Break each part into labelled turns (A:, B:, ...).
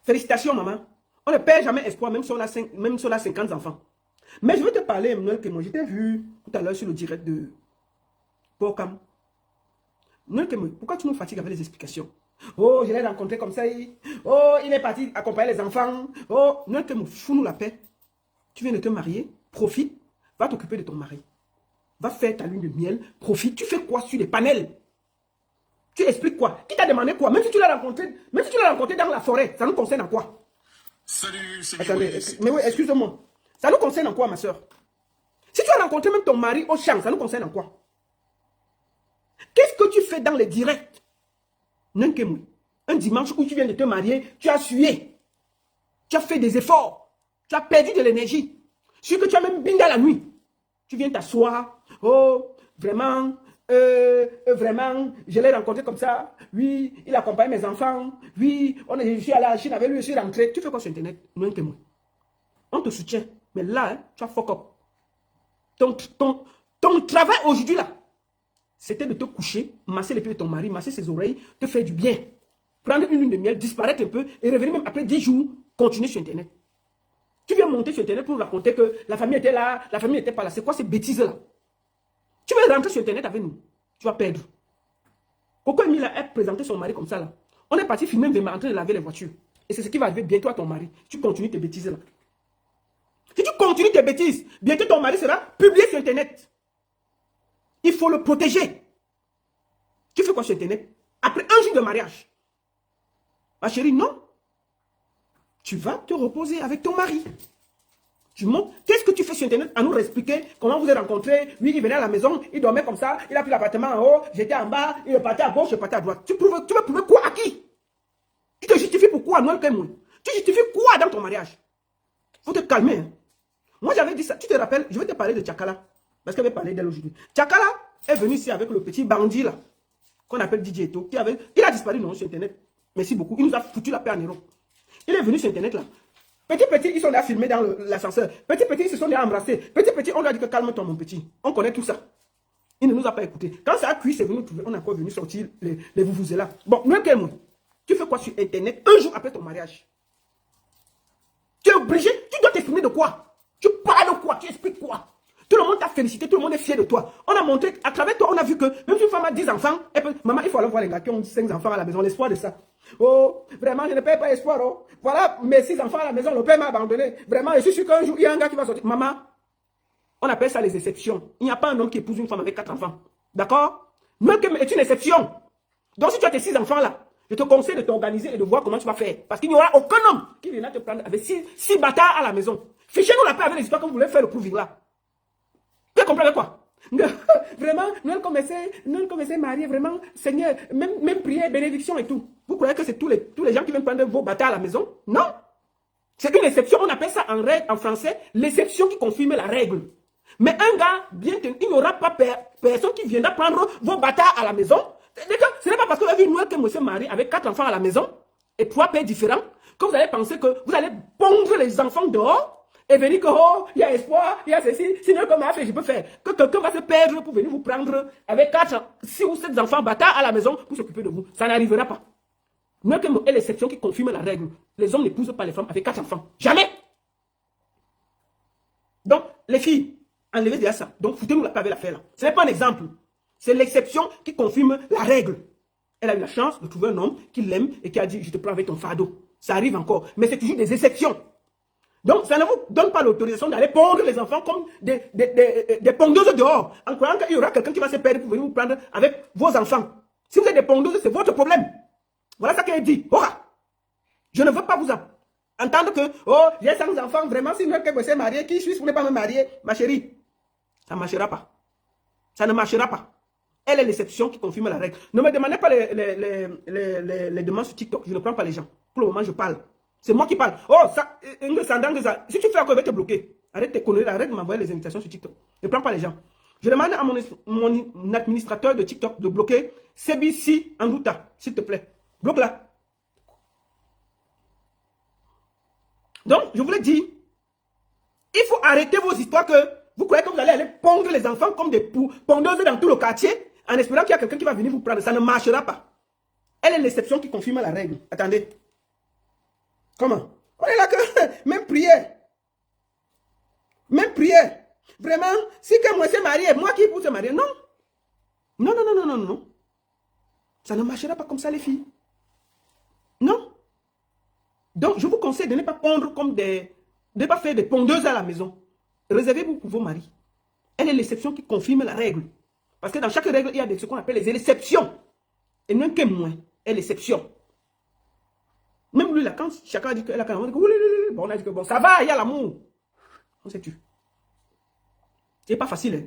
A: Félicitations, maman. On ne perd jamais espoir, même si on a 50 enfants. Mais je vais te parler, Emmanuel, que moi, je t'ai vu tout à l'heure sur le direct de Pocam. Pourquoi tu nous fatigues avec les explications? Oh, je l'ai rencontré comme ça. Oh, il est parti accompagner les enfants. Oh, fous-nous la paix. Tu viens de te marier, profite, va t'occuper de ton mari. Va faire ta lune de miel, profite. Tu fais quoi sur les panels? Tu expliques quoi? Qui t'a demandé quoi? Même si tu l'as rencontré dans la forêt, ça nous concerne en quoi?
B: Salut, c'est
A: Attendez, mais oui, excuse-moi. Ça nous concerne en quoi, ma soeur? Si tu as rencontré même ton mari au champ, ça nous concerne en quoi? Qu'est-ce que tu fais dans les directs? Un dimanche où tu viens de te marier, tu as sué. Tu as fait des efforts. Tu as perdu de l'énergie. Sûr que tu as même bindé à la nuit. Tu viens t'asseoir. Oh, vraiment, je l'ai rencontré comme ça. Oui, il accompagne mes enfants. Oui, je suis allé à la Chine avec lui, je suis rentré. Tu fais quoi sur Internet? On te soutient. Mais là, hein, tu as fuck up. Ton travail aujourd'hui là, c'était de te coucher, masser les pieds de ton mari, masser ses oreilles, te faire du bien. Prendre une lune de miel, disparaître un peu et revenir même après 10 jours, continuer sur Internet. Tu viens monter sur Internet pour nous raconter que la famille était là, la famille n'était pas là. C'est quoi ces bêtises-là? Tu veux rentrer sur Internet avec nous, tu vas perdre. Pourquoi Emile a présenté son mari comme ça là? On est parti filmer, même rentrer de laver les voitures. Et c'est ce qui va arriver bientôt à ton mari. Tu continues tes bêtises là. Si tu continues tes bêtises, bientôt ton mari sera publié sur Internet. Il faut le protéger. Tu fais quoi sur Internet? Après un jour de mariage. Ma chérie, non. Tu vas te reposer avec ton mari. Tu montes. Qu'est-ce que tu fais sur Internet à nous expliquer comment vous êtes rencontrés? Oui, il venait à la maison, il dormait comme ça, il a pris l'appartement en haut, j'étais en bas, il partait à gauche, je partais à droite. Tu veux prouver quoi à qui? Tu te justifies pourquoi, Noël Kemoun? Tu justifies quoi dans ton mariage? Faut te calmer. Hein. Moi, j'avais dit ça. Tu te rappelles, je vais te parler de Tchakala. Parce qu'elle va parler d'elle aujourd'hui. Tchakala est venu ici avec le petit bandit là, qu'on appelle DJ Eto, il a disparu non, sur Internet. Merci beaucoup. Il nous a foutu la paix en Europe. Il est venu sur Internet là. Petit, ils sont là filmés dans l'ascenseur. Petit, ils se sont là embrassés. Petit, on lui a dit que calme-toi mon petit. On connaît tout ça. Il ne nous a pas écouté. Quand ça a cuit, c'est venu trouver. On est encore venu sortir les vous-vous-là. Bon, nous, tu fais quoi sur Internet un jour après ton mariage? Tu es obligé, tu dois t'exprimer de quoi? Tu parles de quoi? Tu expliques quoi? Tout le monde t'a félicité, tout le monde est fier de toi. On a montré, à travers toi, on a vu que même si une femme a 10 enfants, elle peut, maman, il faut aller voir les gars qui ont 5 enfants à la maison, l'espoir de ça. Oh, vraiment, je ne perds pas espoir. Oh. Voilà, mes 6 enfants à la maison, le père m'a abandonné. Vraiment, je suis sûr qu'un jour, il y a un gars qui va sortir. Maman, on appelle ça les exceptions. Il n'y a pas un homme qui épouse une femme avec 4 enfants. D'accord? Même que est une exception. Donc, si tu as tes 6 enfants là, je te conseille de t'organiser et de voir comment tu vas faire. Parce qu'il n'y aura aucun homme qui viendra te prendre avec 6 bâtards à la maison. Fichez-nous la paix avec les histoires que vous voulez faire le prouver là. Tu comprends quoi? Vraiment, nous commençons marier, vraiment, Seigneur, même prière, bénédiction et tout. Vous croyez que c'est tous les gens qui viennent prendre vos bâtards à la maison? Non. C'est une exception, on appelle ça en français, l'exception qui confirme la règle. Mais un gars, bien tenu, il n'y aura pas personne qui viendra prendre vos bâtards à la maison. Ce n'est pas parce que vous avez vu que monsieur marie avec 4 enfants à la maison et 3 pères différents que vous allez penser que vous allez pondre les enfants dehors. Et venir que, oh, il y a espoir, il y a ceci, sinon comme a fait, je peux faire. Que quelqu'un va se perdre pour venir vous prendre avec 4, 6 ou 7 enfants bâtards à la maison pour s'occuper de vous. Ça n'arrivera pas. Même que est l'exception qui confirme la règle. Les hommes n'épousent pas les femmes avec 4 enfants. Jamais. Donc, les filles, enlevez déjà ça. Donc, foutez-nous la paix avec l'affaire là. Ce n'est pas un exemple. C'est l'exception qui confirme la règle. Elle a eu la chance de trouver un homme qui l'aime et qui a dit, je te prends avec ton fardeau. Ça arrive encore. Mais c'est toujours des exceptions. Donc, ça ne vous donne pas l'autorisation d'aller pondre les enfants comme des pondeuses dehors, en croyant qu'il y aura quelqu'un qui va se perdre pour venir vous prendre avec vos enfants. Si vous êtes des pondeuses, c'est votre problème. Voilà ce qu'elle dit. Oh, je ne veux pas vous entendre que, oh, j'ai 5 enfants, vraiment, si quelqu'un s'est marié, qui suis-je pour ne pas me marier? Ma chérie, ça ne marchera pas. Ça ne marchera pas. Elle est l'exception qui confirme la règle. Ne me demandez pas les demandes sur TikTok. Je ne prends pas les gens. Pour le moment, je parle. C'est moi qui parle. Oh, ça, si tu fais encore, je vais te bloquer. Arrête tes conneries, arrête de m'envoyer les invitations sur TikTok. Ne prends pas les gens. Je demande à mon administrateur de TikTok de bloquer CBC Andouta, s'il te plaît. Bloque-la. Donc, je vous l'ai dit, il faut arrêter vos histoires que vous croyez que vous allez aller pondre les enfants comme des pondeuses dans tout le quartier en espérant qu'il y a quelqu'un qui va venir vous prendre. Ça ne marchera pas. Elle est l'exception qui confirme la règle. Attendez. Comment? On est là que même prière. Même prière. Vraiment, si que moi c'est marié, moi qui pour se marier, non. Non, non, non, non, non, non. Ça ne marchera pas comme ça, les filles. Non. Donc, je vous conseille de ne pas pondre comme des... de ne pas faire des pondeuses à la maison. Réservez-vous pour vos maris. Elle est l'exception qui confirme la règle. Parce que dans chaque règle, il y a ce qu'on appelle les exceptions. Et non que moins, est l'exception. Même lui, là, quand chacun dit que là, on dit que, bon, on a dit que bon, ça va, il y a l'amour. On sait tu. C'est pas facile, hein,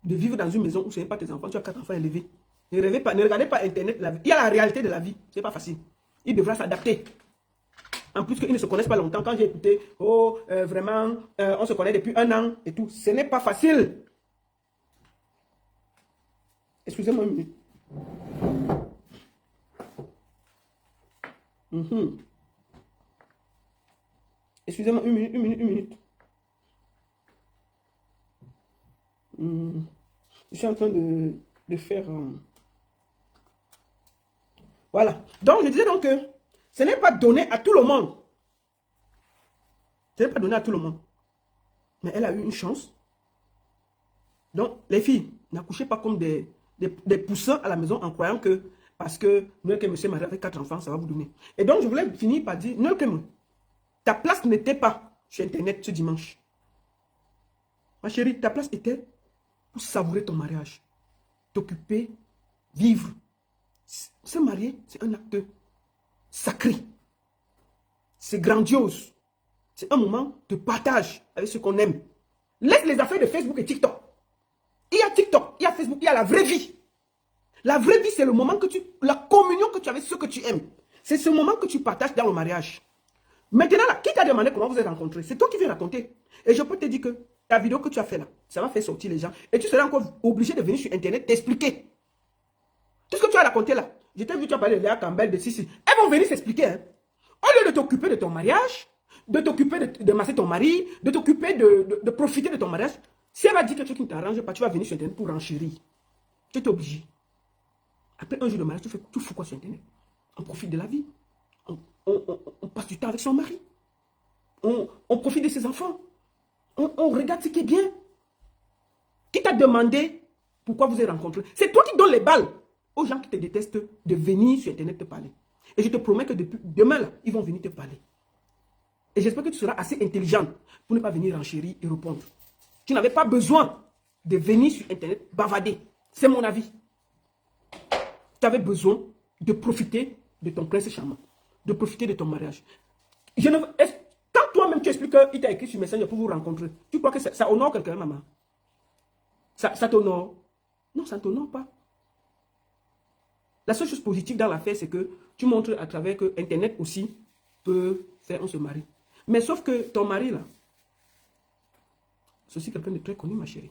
A: de vivre dans une maison où ce n'est pas tes enfants, tu as 4 enfants élevés. Ne rêvez pas, ne regardez pas Internet. Il y a la réalité de la vie. C'est pas facile. Il devra s'adapter. En plus qu'ils ne se connaissent pas longtemps. Quand j'ai écouté, oh, vraiment, on se connaît depuis 1 an et tout. Ce n'est pas facile. Excusez-moi une minute. Excusez-moi une minute. Je suis en train de faire... Voilà. Donc, je disais donc que ce n'est pas donné à tout le monde. Ce n'est pas donné à tout le monde. Mais elle a eu une chance. Donc, les filles, n'accouchez pas comme des poussins à la maison en croyant que parce que monsieur marié avec 4 enfants, ça va vous donner. Et donc, je voulais finir par dire, ta place n'était pas sur Internet ce dimanche. Ma chérie, ta place était pour savourer ton mariage. T'occuper, vivre. Se marier, c'est un acte sacré. C'est grandiose. C'est un moment de partage avec ceux qu'on aime. Laisse les affaires de Facebook et TikTok. Il y a TikTok, il y a Facebook, il y a la vraie vie. La vraie vie, c'est le moment que la communion que tu as avec ceux que tu aimes. C'est ce moment que tu partages dans le mariage. Maintenant, là, qui t'a demandé comment vous êtes rencontrés? C'est toi qui viens raconter. Et je peux te dire que ta vidéo que tu as fait là, ça va faire sortir les gens. Et tu seras encore obligé de venir sur Internet t'expliquer. Tout ce que tu as raconté là, je t'ai vu, tu as parlé de Léa Campbell, de Sissi. Elles vont venir s'expliquer. Hein. Au lieu de t'occuper de ton mariage, de t'occuper de masser ton mari, de t'occuper de profiter de ton mariage, si elle va dire quelque chose qui ne t'arrange pas, tu vas venir sur Internet pour renchérir. Tu es obligé. Après un jour de mariage, tu fous quoi sur Internet? On profite de la vie. On passe du temps avec son mari. On profite de ses enfants. On regarde ce qui est bien. Qui t'a demandé pourquoi vous êtes rencontrés? C'est toi qui donnes les balles aux gens qui te détestent de venir sur Internet te parler. Et je te promets que depuis demain, là, ils vont venir te parler. Et j'espère que tu seras assez intelligente pour ne pas venir enchérir et répondre. Tu n'avais pas besoin de venir sur Internet bavader. C'est mon avis. Tu avais besoin de profiter de ton prince charmant, de profiter de ton mariage. Quand toi-même tu expliques qu'il t'a écrit sur Messenger pour vous rencontrer, tu crois que ça honore quelqu'un, maman? Ça t'honore? Non, ça ne t'honore pas. La seule chose positive dans l'affaire, c'est que tu montres à travers que Internet aussi peut faire on se marie. Mais sauf que ton mari, là, c'est aussi quelqu'un de très connu, ma chérie.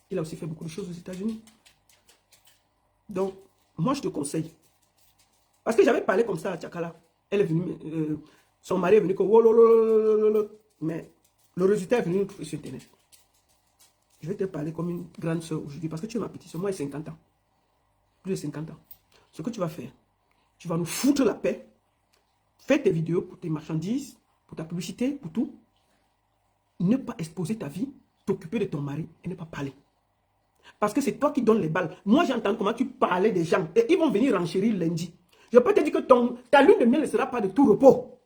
A: Il a aussi fait beaucoup de choses aux États-Unis. Donc, moi, je te conseille. Parce que j'avais parlé comme ça à Tchakala. Elle est venue, son mari est venu comme... Mais le résultat est venu nous trouver sur Internet. Je vais te parler comme une grande soeur aujourd'hui. Parce que tu es ma petite soeur. Moi, j'ai 50 ans. Plus de 50 ans. Ce que tu vas faire, tu vas nous foutre la paix. Fais tes vidéos pour tes marchandises, pour ta publicité, pour tout. Ne pas exposer ta vie, t'occuper de ton mari et ne pas parler. Parce que c'est toi qui donnes les balles. Moi, j'entends comment tu parlais des gens. Et ils vont venir enchérir lundi. Je peux te dire que ta lune de miel ne sera pas de tout repos.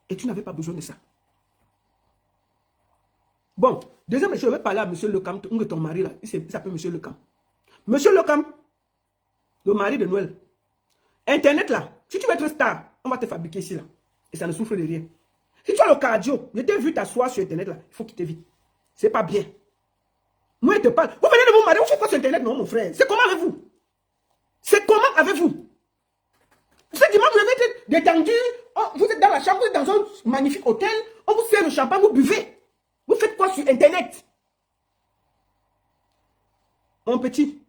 A: Et tu n'avais pas besoin de ça. Bon, deuxième, je vais parler à M. Lecam, ton mari là. Il s'appelle M. Lecam. M. Lecam, le mari de Noël. Internet là, si tu veux être star, on va te fabriquer ici là. Et ça ne souffre de rien. Si tu as le cardio, je t'ai vu t'asseoir sur Internet là, il faut quitter vite. C'est pas bien. Moi, je te parle. Vous venez de vous marier, vous faites quoi sur Internet, non, mon frère? C'est comment avez-vous? C'est comment avez-vous? Ce dimanche, vous avez été détendu. Oh, vous êtes dans la chambre, vous êtes dans un magnifique hôtel. On vous sert le champagne, vous buvez. Vous faites quoi sur Internet? Mon petit,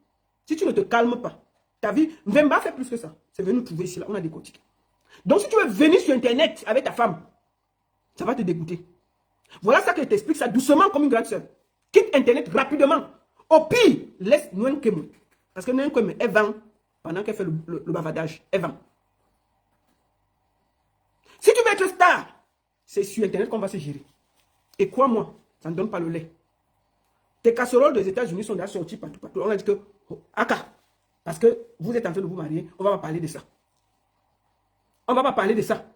A: si tu ne te calmes pas, ta vie, Vemba fait plus que ça. C'est venu nous trouver ici, là, on a décortiqué. Donc, si tu veux venir sur Internet avec ta femme, ça va te dégoûter. Voilà ça que je t'explique ça doucement comme une grande soeur. Quitte Internet rapidement. Au pire, laisse Noël Kemou. Parce que Noël Kemou, elle vend pendant qu'elle fait le bavardage. Elle vend. c'est sur Internet qu'on va se gérer. Et crois-moi, ça ne donne pas le lait. Tes casseroles des États-Unis sont déjà sorties partout, partout. On a dit que, oh, Aka, parce que vous êtes en train de vous marier, on ne va pas parler de ça. On ne va pas parler de ça.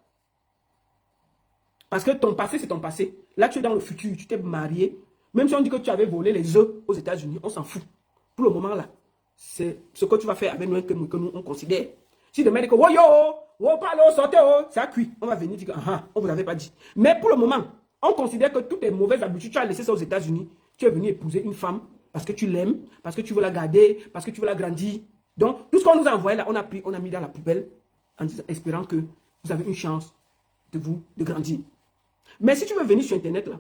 A: Parce que ton passé, c'est ton passé. Là, tu es dans le futur, tu t'es marié. Même si on dit que tu avais volé les œufs aux États-Unis, on s'en fout. Pour le moment, là, c'est ce que tu vas faire avec nous que nous, on considère. Si demain, dit que, oh yo, oh, parle, sortez, oh, ça a cuit. On va venir dire que, ah, on ne vous avait pas dit. Mais pour le moment, on considère que toutes tes mauvaises habitudes, tu as laissé ça aux États-Unis. Tu es venu épouser une femme parce que tu l'aimes, parce que tu veux la garder, parce que tu veux la grandir. Donc, tout ce qu'on nous a envoyé là, on a mis dans la poubelle en espérant que vous avez une chance de grandir. Mais si tu veux venir sur Internet là,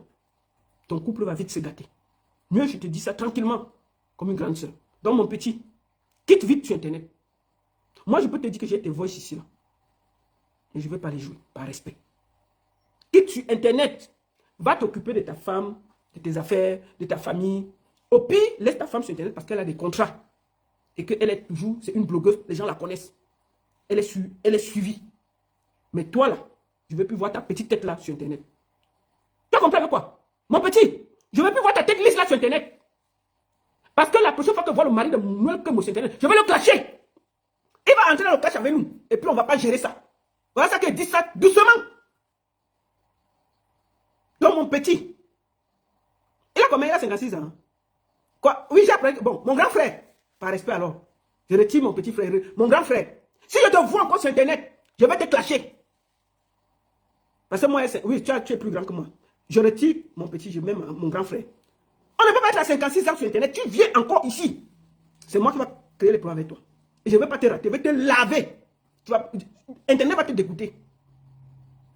A: ton couple va vite se gâter. Mieux, je te dis ça tranquillement, comme une grande soeur. Donc, mon petit, quitte vite sur Internet. Moi, je peux te dire que j'ai tes voices ici là. Et je ne vais pas les jouer, par respect. Quitte sur Internet. Va t'occuper de ta femme, de tes affaires, de ta famille. Au pire, laisse ta femme sur Internet parce qu'elle a des contrats. Et qu'elle est toujours, c'est une blogueuse, les gens la connaissent. Elle est suivie. Mais toi là, je ne veux plus voir ta petite tête là sur Internet. Tu as compris avec quoi? Mon petit, je ne veux plus voir ta tête lisse là sur Internet. Parce que la prochaine fois que je vois le mari de Noël que sur Internet, je vais le clasher. Il va entrer dans le clash avec nous. Et puis on ne va pas gérer ça. Voilà ça qu'il dit ça doucement. Donc mon petit, il a combien? Il a 56 ans. Quoi? Oui, j'ai appris. Bon, mon grand frère, par respect alors, je retire mon petit frère, mon grand frère. Si je te vois encore sur Internet, je vais te clasher. Parce que moi, oui, tu es plus grand que moi. Je retire mon petit, je mets mon grand frère. On ne peut pas être à 56 ans sur Internet. Tu viens encore ici. C'est moi qui vais créer les problèmes avec toi. Et je ne vais pas te rater, je vais te laver. Internet va te dégoûter.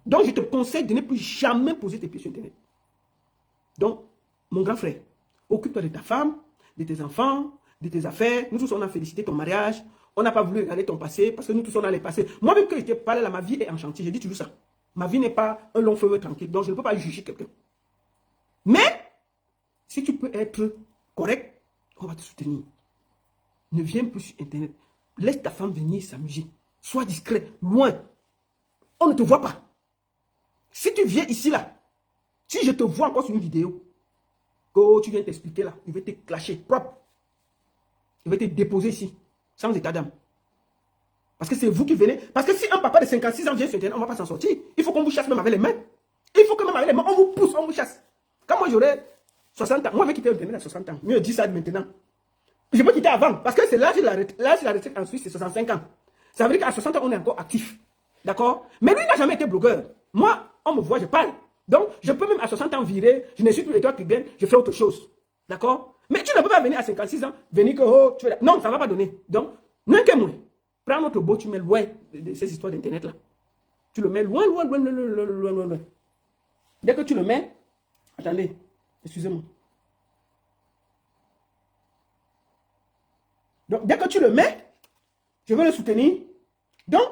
A: Donc, je te conseille de ne plus jamais poser tes pieds sur Internet. Donc, mon grand frère, occupe-toi de ta femme, de tes enfants, de tes affaires. Nous tous, on a félicité ton mariage. On n'a pas voulu regarder ton passé parce que nous tous, on a les passés. Moi-même, que je te parle là, ma vie est en chantier. J'ai dit toujours ça. Ma vie n'est pas un long feu tranquille. Donc, je ne peux pas juger quelqu'un. Mais, si tu peux être correct, on va te soutenir. Ne viens plus sur Internet. Laisse ta femme venir s'amuser. Sois discret, loin. On ne te voit pas. Si tu viens ici, là, si je te vois encore sur une vidéo, que tu viens t'expliquer là, je vais te clasher propre. Je vais te déposer ici, sans état d'âme. Parce que c'est vous qui venez. Parce que si un papa de 56 ans vient sur Internet, on ne va pas s'en sortir. Il faut qu'on vous chasse même avec les mains. Il faut que même avec les mains, on vous pousse, on vous chasse. Quand moi j'aurai 60 ans, moi je vais quitter Internet à 60 ans. Mieux dis ça maintenant. Je peux quitter avant. Parce que c'est l'âge de la retraite. L'âge de la retraite en Suisse, c'est 65 ans. Ça veut dire qu'à 60 ans, on est encore actif. D'accord? Mais lui, il n'a jamais été blogueur. Moi, on me voit, je parle. Donc, je peux même à 60 ans virer, je ne suis plus l'étoile qui gagne, je fais autre chose. D'accord? Mais tu ne peux pas venir à 56 ans, venir que, oh, tu es là. Non, ça ne va pas donner. Donc, non que moi. Prends notre beau, tu mets loin de ces histoires d'Internet là. Tu le mets loin, loin, loin, loin, loin, loin, loin, loin. Dès que tu le mets, attendez, excusez-moi. Donc, dès que tu le mets, je veux le soutenir. Donc,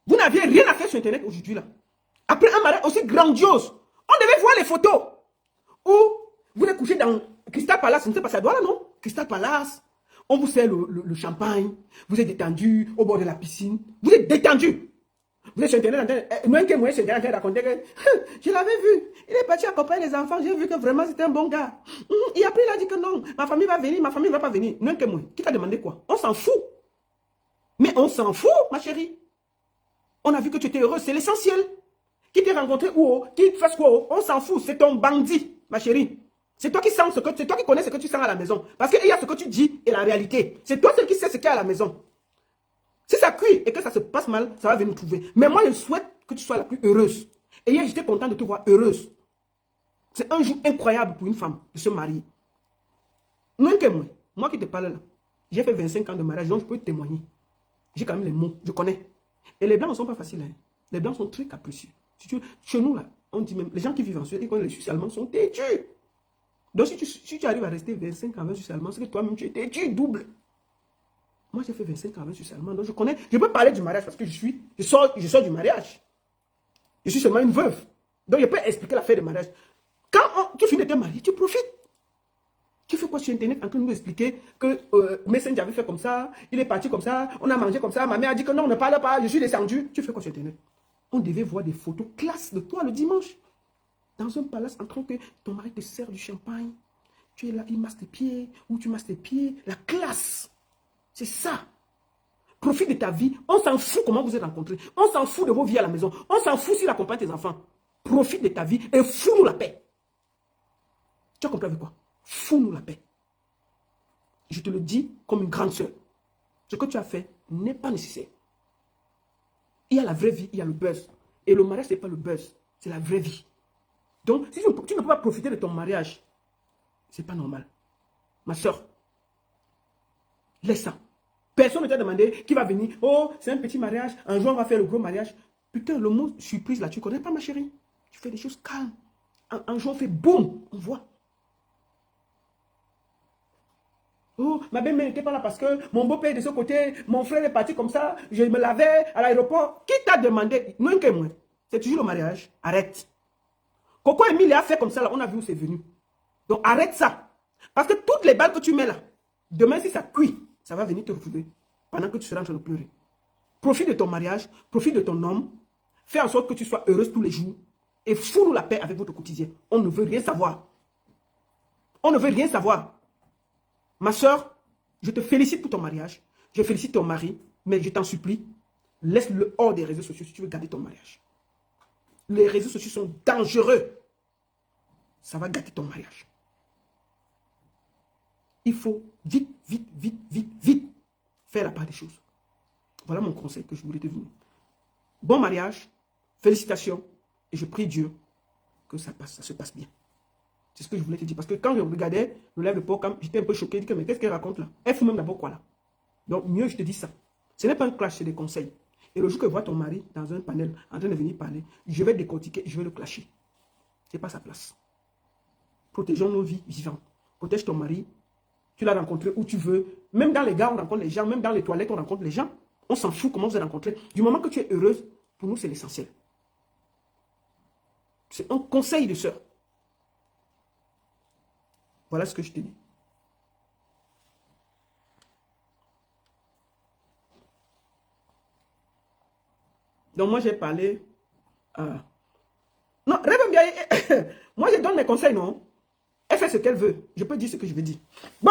A: vous n'aviez rien à faire sur Internet aujourd'hui là. Après un mariage aussi grandiose, on devait voir les photos où vous êtes couché dans Crystal Palace, je ne sais pas, ça doit là, non? Crystal Palace, on vous sert le champagne, vous êtes détendu au bord de la piscine, vous êtes détendu. Vous êtes sur Internet, moi qui suis sur Internet, raconter que je l'avais vu, il est parti accompagner les enfants, j'ai vu que vraiment c'était un bon gars. Et après il a dit que non, ma famille va venir, ma famille ne va pas venir. Non que moi, qui t'a demandé quoi? On s'en fout. Mais on s'en fout, ma chérie. On a vu que tu étais heureux, c'est l'essentiel. Qui t'est rencontré où, qui te fasse quoi, on s'en fout, c'est ton bandit, ma chérie. C'est toi qui sens ce que, c'est toi qui connais ce que tu sens à la maison. Parce qu'il y a ce que tu dis et la réalité. C'est toi seul qui sais ce qu'il y a à la maison. Si ça cuit et que ça se passe mal, ça va venir nous trouver. Mais moi, je souhaite que tu sois la plus heureuse. Et hier, j'étais content de te voir heureuse. C'est un jour incroyable pour une femme de se marier. Non que moi qui te parle là, j'ai fait 25 ans de mariage, donc je peux te témoigner. J'ai quand même les mots, je connais. Et les blancs ne sont pas faciles. Hein. Les blancs sont très capricieux. Chez nous, là, on dit même, les gens qui vivent en Suède, ils connaissent les Suisses allemands, sont têtus. Donc, si tu arrives à rester 25 ans avec Suisse allemand, c'est que toi-même, tu es têtu, double. Moi, j'ai fait 25 ans avec Suisse allemand, donc je connais. Je peux parler du mariage parce que je sors du mariage. Je suis seulement une veuve. Donc, je peux expliquer l'affaire du mariage. Quand tu finis de te marier, tu profites. Tu fais quoi sur Internet en train de nous expliquer que Messenger avait fait comme ça, il est parti comme ça, on a mangé comme ça, ma mère a dit que non, on ne parle pas, je suis descendu. Tu fais quoi sur Internet? On devait voir des photos classe de toi le dimanche. dans un palace en train que ton mari te sert du champagne. Tu es là, il masse tes pieds, ou tu masses tes pieds. La classe. C'est ça. Profite de ta vie. On s'en fout comment vous êtes rencontrés. On s'en fout de vos vies à la maison. On s'en fout s'il accompagne tes enfants. Profite de ta vie et fous-nous la paix. Tu as compris avec quoi? Fous-nous la paix. Je te le dis comme une grande sœur. Ce que tu as fait n'est pas nécessaire. Il y a la vraie vie, il y a le buzz. Et le mariage, ce n'est pas le buzz. C'est la vraie vie. Donc, si tu ne peux pas profiter de ton mariage, ce n'est pas normal. Ma soeur, laisse ça. Personne ne t'a demandé qui va venir. Oh, c'est un petit mariage. Un jour, on va faire le gros mariage. Putain, le mot surprise là, tu ne connais pas, ma chérie. Tu fais des choses calmes. Un jour, on fait boum, on voit. Oh, ma belle-mère n'était pas là parce que mon beau-père est de ce côté, mon frère est parti comme ça, je me lavais à l'aéroport. Qui t'a demandé? Non, que moi. C'est toujours le mariage. Arrête. Coco Emile a fait comme ça, là, on a vu où c'est venu. Donc arrête ça. Parce que toutes les balles que tu mets là, demain si ça cuit, ça va venir te retrouver pendant que tu seras en train de pleurer. Profite de ton mariage, profite de ton homme, fais en sorte que tu sois heureuse tous les jours et fous-nous la paix avec votre quotidien. On ne veut rien savoir. On ne veut rien savoir. Ma soeur, je te félicite pour ton mariage. Je félicite ton mari, mais je t'en supplie, laisse-le hors des réseaux sociaux si tu veux garder ton mariage. Les réseaux sociaux sont dangereux. Ça va gâter ton mariage. Il faut vite, vite, vite, vite, vite faire la part des choses. Voilà mon conseil que je voulais te donner. Bon mariage, félicitations, et je prie Dieu que ça se passe bien. C'est ce que je voulais te dire. Parce que quand je regardais le live de Porcam, j'étais un peu choqué. Je dis, mais qu'est-ce qu'elle raconte là? Elle fout même d'abord quoi là? Donc mieux je te dis ça. Ce n'est pas un clash, c'est des conseils. Et le jour que je vois ton mari dans un panel en train de venir parler, je vais décortiquer, je vais le clasher. Ce n'est pas sa place. Protégeons nos vies vivantes. Protège ton mari. Tu l'as rencontré où tu veux. Même dans les gars, on rencontre les gens. Même dans les toilettes, on rencontre les gens. On s'en fout comment vous êtes rencontrés. Du moment que tu es heureuse, pour nous, c'est l'essentiel. C'est un conseil de sœur. Voilà ce que je te dis. Donc moi, j'ai parlé... Non, Rêve bien. Moi, je donne mes conseils, non? Elle fait ce qu'elle veut. Je peux dire ce que je veux dire. Bon.